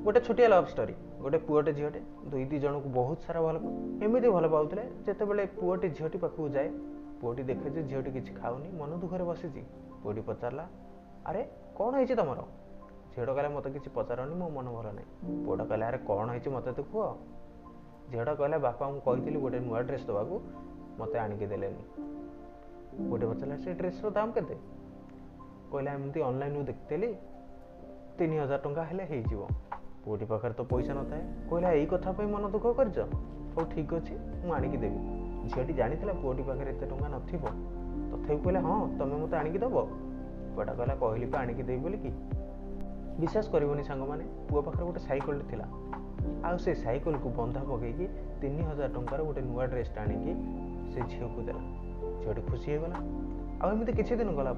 गोटे छोटिया love story गोटे पुओटे झीटे दुई दी जन को बहुत सारा भल एमती भल पाते जिते पुओटी झीटी पाखक जाए पुओटी देखे जे झीटी किसी खाऊनी मन दुखरे बसी पुओटी पचारा अरे कौन है तुम झीट कहला मत कि पचारनी मो मन भल ना पुओटा कहला अरे कौन है मत तो कह झीट कहला बापा मुझे गोटे नुआ ड्रेस देवाक मत आणिकी देलेनी गोटे पचारा से ड्रेस दाम के कहला एमती ऑनलाइन देखते 3000 टंका हेले पुओटी पाखे तो पैसा न था कहला यही कथा मन दुख कर ठीक अच्छे मुझे देवी झीटी जानी पुओटी पाखे एत टाँग नथिबो तथापि कहला हाँ तुम मत आणिकी दब पुआटा कहला कहली पा आणिकी देवी बोलिकी विश्वास करबनी सांग मैंने पुओ पाखे गोटे सैकल थिला आउ से सैकल को बंधा पकईकि 3000 टंकार गोटे नुआ ड्रेसटा आणिकी से झील को देला झीटी खुशी होगला आमती किसी दिन गला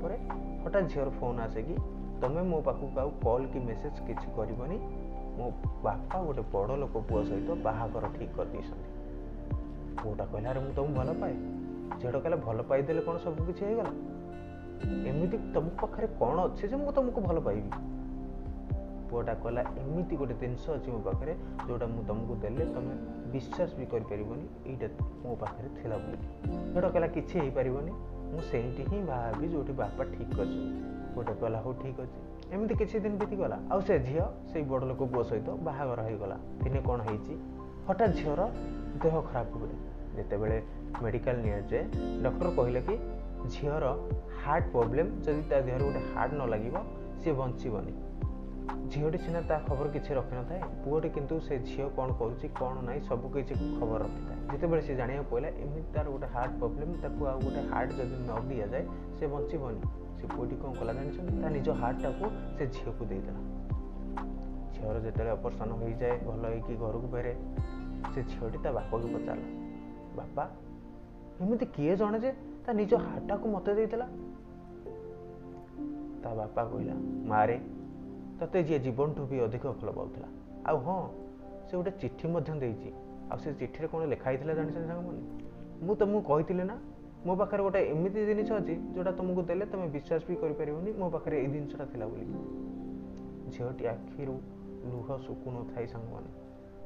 हठात झीर फोन आसे कि तुम्हें मो पाखक आउ कॉल कि मेसेज किसी करबनी मो बापा गोटे बड़ लोक पुओ सहित बाहागर ठीक कर दी पुओटा कहला अरे मुझे तुम भल पाए झीट कहला भल पाईदे कौन सब किसी होगला एमती तुम पाखे कौन अच्छे मुझे तुमको भल पाइबी पुओटा कहला एमती गोटे जिनस अच्छी मो पाखे जोटा मुझे तुमको देले तुम विश्वास भी कर मो पाखे थिला बोली झीट कहला किसी हो पारबनी मुझे ही भावी जो बापा ठीक कर गोटे कहला हो ठीक अच्छे एमती किसी दिन बीती गला आउ से झील से बड़ लोक पुओ सहित बाहागर होगला दिने कौन है हठात झीर देह खराब हुए जितेबले मेडिकल नियाए डॉक्टर कहले कि झीर हार्ट प्रोब्लेम जदि ता देह गोटे हार्ट न लगे सी बंचबनी झीटी सीना ता खबर किसी रखी न था पुओटी किंतु से झील कौन करुच्ची कौन ना सब किसी खबर रखी था जितेबाला सी जाना पड़ा एमती तार गोटे हार्ट प्रोब्लेम गोटे हार्ट जब न दि जाए से बंचबनी से पुओटी कौन कला जानी निज हार्टा को से झील को देदेला झीर जो ऑपरेशन हो जाए भल हो घर को फेरे से झीटी ता बापा को पचारा बापा एमती किए जड़े जे ता निज हार्टा को मत देदेला ता बापा कहला मारे तते जी जीवन ठू भी अधिक भल पाला आउ हाँ से गोटे चिट्ठी से चिट्ठी कौन लिखाई जानी सांग मु तुमको कही ना मो पाखे गोटे एमती जिनिस अच्छी जोटा तुमको देले तुम विश्वास भी कर मो पाखे ये जिनसा बोली झीटी आखिर लुह सुकु न था सांग मैंने